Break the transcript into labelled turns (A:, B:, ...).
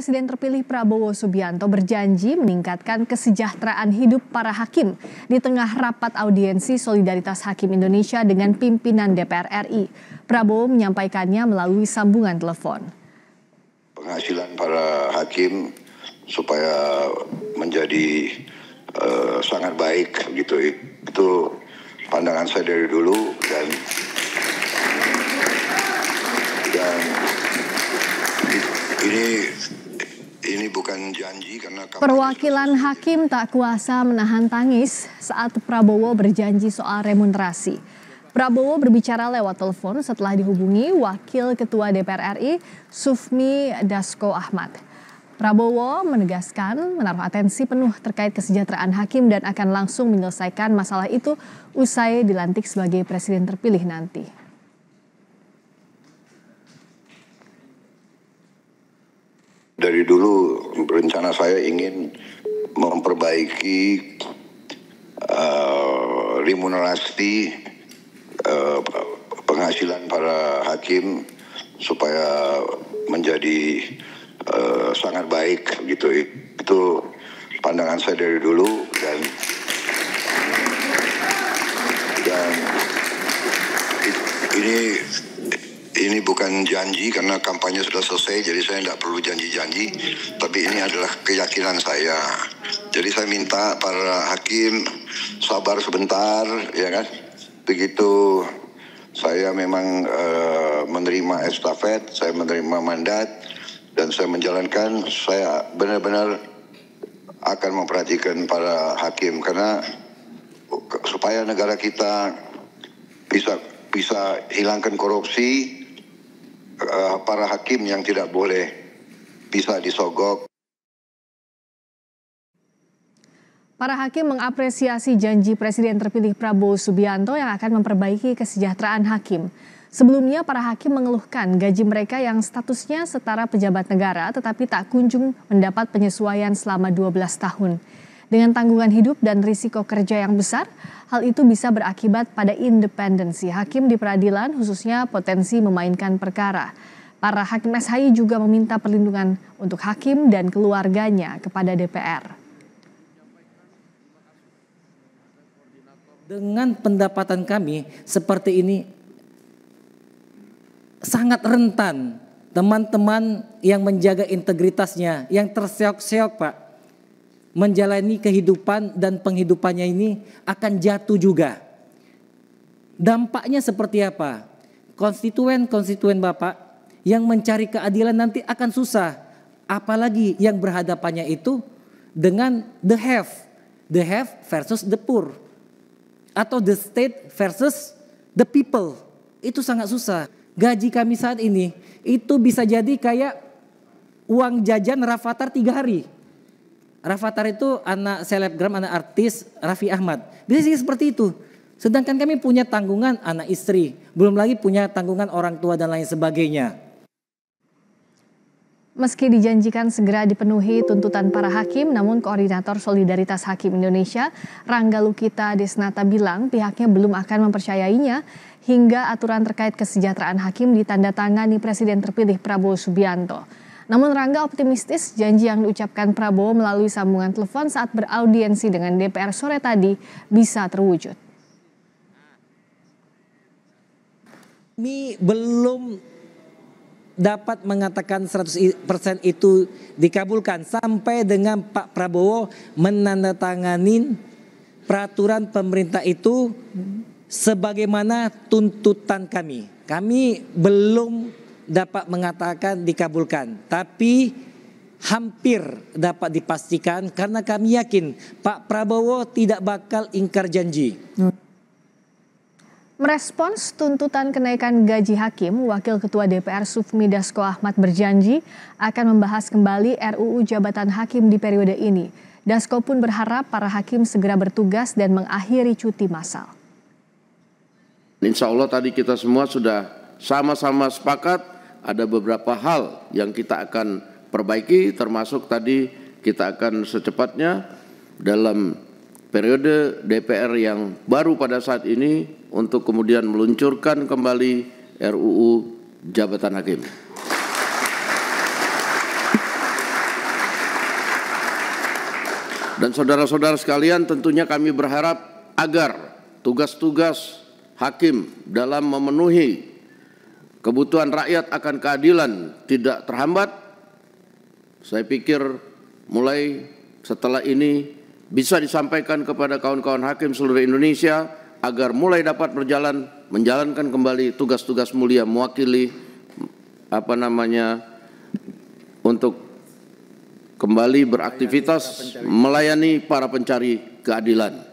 A: Presiden terpilih Prabowo Subianto berjanji meningkatkan kesejahteraan hidup para hakim di tengah rapat audiensi Solidaritas Hakim Indonesia dengan pimpinan DPR RI. Prabowo menyampaikannya melalui sambungan telepon.
B: Penghasilan para hakim supaya menjadi sangat baik gitu. Itu pandangan saya dari dulu dan ini bukan janji karena
A: perwakilan hakim tak kuasa menahan tangis saat Prabowo berjanji soal remunerasi. Prabowo berbicara lewat telepon setelah dihubungi Wakil Ketua DPR RI Sufmi Dasko Ahmad. Prabowo menegaskan menaruh atensi penuh terkait kesejahteraan hakim dan akan langsung menyelesaikan masalah itu usai dilantik sebagai presiden terpilih nanti.
B: Dari dulu rencana saya ingin memperbaiki remunerasi penghasilan para hakim supaya menjadi sangat baik gitu. Itu pandangan saya dari dulu dan ini bukan janji karena kampanye sudah selesai, jadi saya tidak perlu janji-janji, tapi ini adalah keyakinan saya. Jadi saya minta para hakim sabar sebentar, ya kan? Begitu saya memang menerima estafet, saya menerima mandat, dan saya menjalankan, saya benar-benar akan memperhatikan para hakim karena supaya negara kita bisa hilangkan korupsi. Para hakim yang tidak boleh bisa disogok.
A: Para hakim mengapresiasi janji Presiden terpilih Prabowo Subianto yang akan memperbaiki kesejahteraan hakim. Sebelumnya para hakim mengeluhkan gaji mereka yang statusnya setara pejabat negara tetapi tak kunjung mendapat penyesuaian selama 12 tahun. Dengan tanggungan hidup dan risiko kerja yang besar, hal itu bisa berakibat pada independensi hakim di peradilan, khususnya potensi memainkan perkara. Para hakim SHI juga meminta perlindungan untuk hakim dan keluarganya kepada DPR.
C: Dengan pendapatan kami seperti ini, sangat rentan teman-teman yang menjaga integritasnya, yang terseok-seok Pak, menjalani kehidupan dan penghidupannya ini akan jatuh juga. Dampaknya seperti apa? Konstituen Bapak yang mencari keadilan nanti akan susah. Apalagi yang berhadapannya itu dengan the have versus the poor. Atau the state versus the people. Itu sangat susah. Gaji kami saat ini itu bisa jadi kayak uang jajan Rafathar 3 hari. Rafathar itu anak selebgram, anak artis Raffi Ahmad. Bisa sih seperti itu. Sedangkan kami punya tanggungan anak istri. Belum lagi punya tanggungan orang tua dan lain sebagainya.
A: Meski dijanjikan segera dipenuhi tuntutan para hakim, namun Koordinator Solidaritas Hakim Indonesia, Rangga Lukita Desnata bilang pihaknya belum akan mempercayainya hingga aturan terkait kesejahteraan hakim ditandatangani Presiden terpilih Prabowo Subianto. Namun Rangga optimistis janji yang diucapkan Prabowo melalui sambungan telepon saat beraudiensi dengan DPR sore tadi bisa terwujud.
C: Kami belum dapat mengatakan 100% itu dikabulkan sampai dengan Pak Prabowo menandatangani peraturan pemerintah itu sebagaimana tuntutan kami. Kami belum dapat mengatakan dikabulkan, tapi hampir dapat dipastikan karena kami yakin Pak Prabowo tidak bakal ingkar janji.
A: Merespons tuntutan kenaikan gaji hakim, Wakil Ketua DPR Sufmi Dasko Ahmad berjanji akan membahas kembali RUU Jabatan Hakim di periode ini. Dasko pun berharap para hakim segera bertugas dan mengakhiri cuti massal.
D: Insya Allah tadi kita semua sudah sama-sama sepakat. Ada beberapa hal yang kita akan perbaiki, termasuk tadi kita akan secepatnya dalam periode DPR yang baru pada saat ini untuk kemudian meluncurkan kembali RUU Jabatan Hakim. Dan saudara-saudara sekalian, tentunya kami berharap agar tugas-tugas hakim dalam memenuhi kebutuhan rakyat akan keadilan tidak terhambat. Saya pikir mulai setelah ini bisa disampaikan kepada kawan-kawan hakim seluruh Indonesia agar mulai dapat menjalankan kembali tugas-tugas mulia mewakili untuk kembali beraktivitas melayani para pencari keadilan.